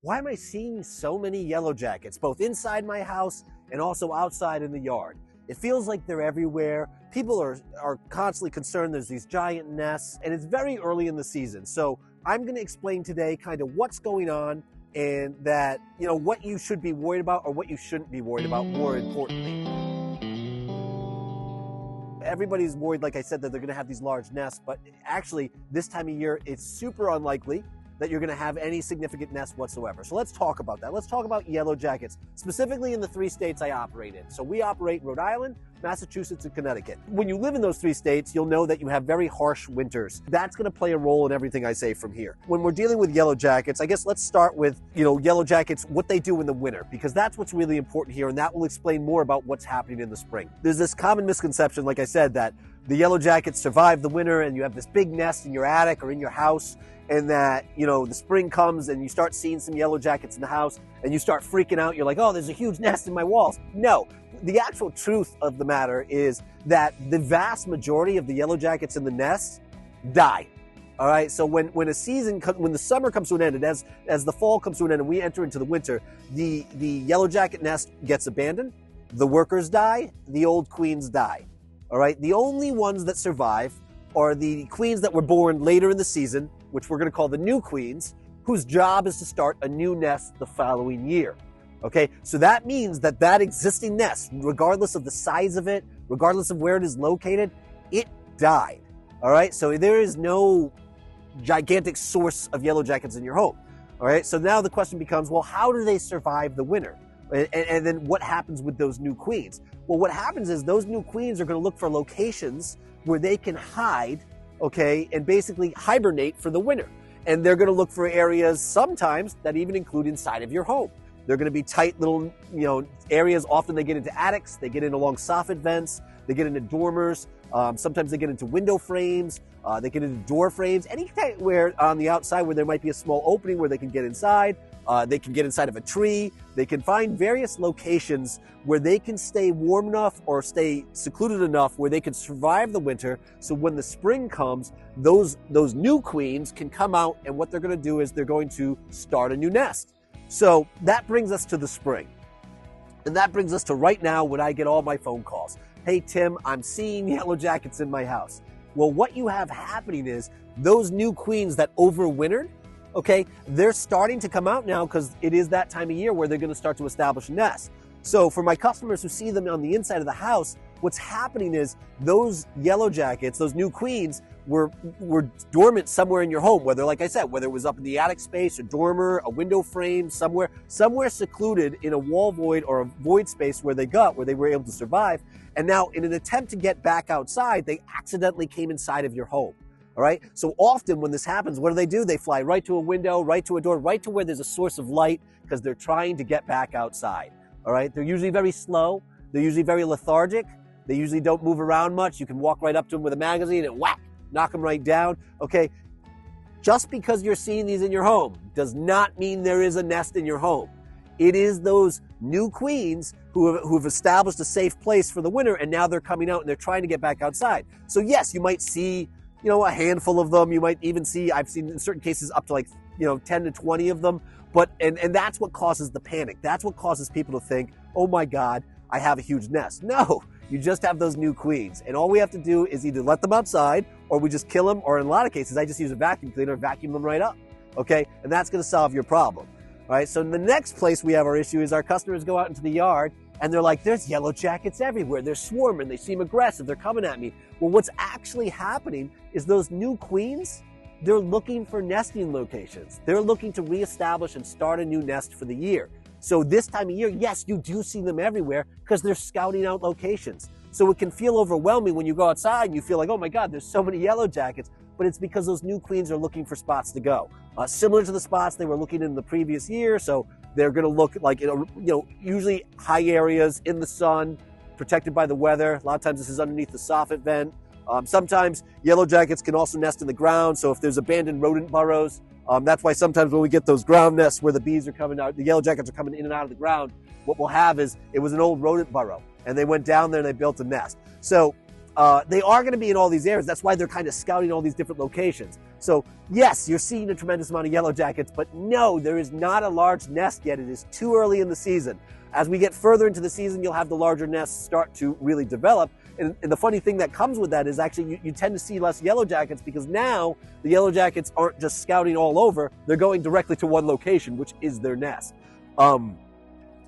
why am I seeing so many yellow jackets, both inside my house and also outside in the yard? It feels like they're everywhere. People are constantly concerned there's these giant nests, and it's very early in the season. So I'm going to explain today kind of what's going on, and that, you know, what you should be worried about or what you shouldn't be worried about, more importantly. Everybody's worried, like I said, that they're going to have these large nests, but actually this time of year, it's super unlikely that you're going to have any significant nests whatsoever. So let's talk about that. Let's talk about yellow jackets, specifically in the 3 states I operate in. So we operate Rhode Island, Massachusetts, and Connecticut. When you live in those 3 states, you'll know that you have very harsh winters. That's going to play a role in everything I say from here. When we're dealing with yellow jackets, I guess let's start with, yellow jackets, what they do in the winter, because that's what's really important here, and that will explain more about what's happening in the spring. There's this common misconception, like I said, that the yellow jackets survive the winter and you have this big nest in your attic or in your house, and that, the spring comes and you start seeing some yellow jackets in the house and you start freaking out. You're like, oh, there's a huge nest in my walls. No, the actual truth of the matter is that the vast majority of the yellow jackets in the nests die. All right, so when the summer comes to an end, and as the fall comes to an end and we enter into the winter, the yellow jacket nest gets abandoned, the workers die, the old queens die. All right, the only ones that survive are the queens that were born later in the season, which we're going to call the new queens, whose job is to start a new nest the following year. Okay, so that means that existing nest, regardless of the size of it, regardless of where it is located, it died. All right, so there is no gigantic source of yellow jackets in your home. All right, so now the question becomes, well, how do they survive the winter? And then what happens with those new queens? Well, what happens is those new queens are going to look for locations where they can hide, okay, and basically hibernate for the winter. And they're going to look for areas sometimes that even include inside of your home. They're going to be tight little, areas. Often they get into attics, they get in along soffit vents, they get into dormers. Sometimes they get into window frames, they get into door frames, anything where on the outside where there might be a small opening where they can get inside. They can get inside of a tree. They can find various locations where they can stay warm enough or stay secluded enough where they can survive the winter. So when the spring comes, those new queens can come out, and what they're going to do is they're going to start a new nest. So that brings us to the spring. And that brings us to right now when I get all my phone calls. Hey, Tim, I'm seeing yellow jackets in my house. Well, what you have happening is those new queens that overwintered, okay, they're starting to come out now because it is that time of year where they're going to start to establish a nest. So for my customers who see them on the inside of the house, what's happening is those yellow jackets, those new queens, were dormant somewhere in your home, whether, like I said, whether it was up in the attic space, a dormer, a window frame, somewhere secluded in a wall void or a void space where they were able to survive. And now in an attempt to get back outside, they accidentally came inside of your home. All right. So often when this happens, what do? They fly right to a window, right to a door, right to where there's a source of light, because they're trying to get back outside. All right. They're usually very slow. They're usually very lethargic. They usually don't move around much. You can walk right up to them with a magazine and whack, knock them right down. Okay. Just because you're seeing these in your home does not mean there is a nest in your home. It is those new queens who have established a safe place for the winter, and now they're coming out and they're trying to get back outside. So yes, you might see a handful of them. You might even see, I've seen in certain cases up to 10 to 20 of them. But, and that's what causes the panic. That's what causes people to think, oh my God, I have a huge nest. No, you just have those new queens. And all we have to do is either let them outside, or we just kill them, or in a lot of cases, I just use a vacuum cleaner, vacuum them right up. Okay, and that's gonna solve your problem. All right, so the next place we have our issue is our customers go out into the yard and they're like, there's yellow jackets everywhere. They're swarming. They seem aggressive. They're coming at me. Well, what's actually happening is those new queens, they're looking for nesting locations. They're looking to reestablish and start a new nest for the year. So this time of year, yes, you do see them everywhere because they're scouting out locations. So it can feel overwhelming when you go outside and you feel like, oh my God, there's so many yellow jackets. But it's because those new queens are looking for spots to go. Similar to the spots they were looking in the previous year. So they're going to look like, usually high areas in the sun, protected by the weather. A lot of times this is underneath the soffit vent. Sometimes yellow jackets can also nest in the ground. So if there's abandoned rodent burrows, that's why sometimes when we get those ground nests where the bees are coming out, the yellow jackets are coming in and out of the ground, what we'll have is it was an old rodent burrow and they went down there and they built a nest. So they are going to be in all these areas. That's why they're kind of scouting all these different locations. So yes, you're seeing a tremendous amount of yellow jackets, but no, there is not a large nest yet. It is too early in the season. As we get further into the season, you'll have the larger nests start to really develop. And the funny thing that comes with that is actually you tend to see less yellow jackets because now the yellow jackets aren't just scouting all over. They're going directly to one location, which is their nest.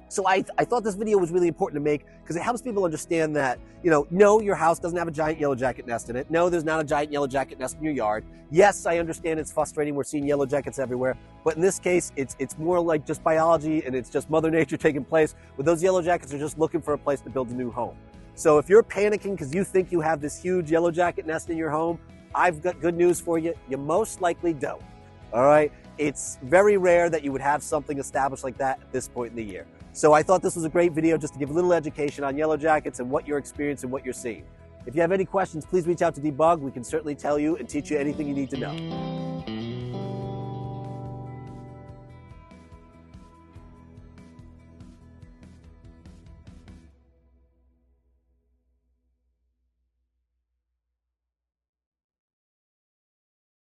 So I thought this video was really important to make because it helps people understand that, no, your house doesn't have a giant yellow jacket nest in it. No, there's not a giant yellow jacket nest in your yard. Yes, I understand it's frustrating. We're seeing yellow jackets everywhere. But in this case, it's more like just biology and it's just Mother Nature taking place. But those yellow jackets are just looking for a place to build a new home. So if you're panicking because you think you have this huge yellow jacket nest in your home, I've got good news for you. You most likely don't. All right? It's very rare that you would have something established like that at this point in the year. So I thought this was a great video just to give a little education on yellow jackets and what you're experiencing and what you're seeing. If you have any questions, please reach out to Debug. We can certainly tell you and teach you anything you need to know.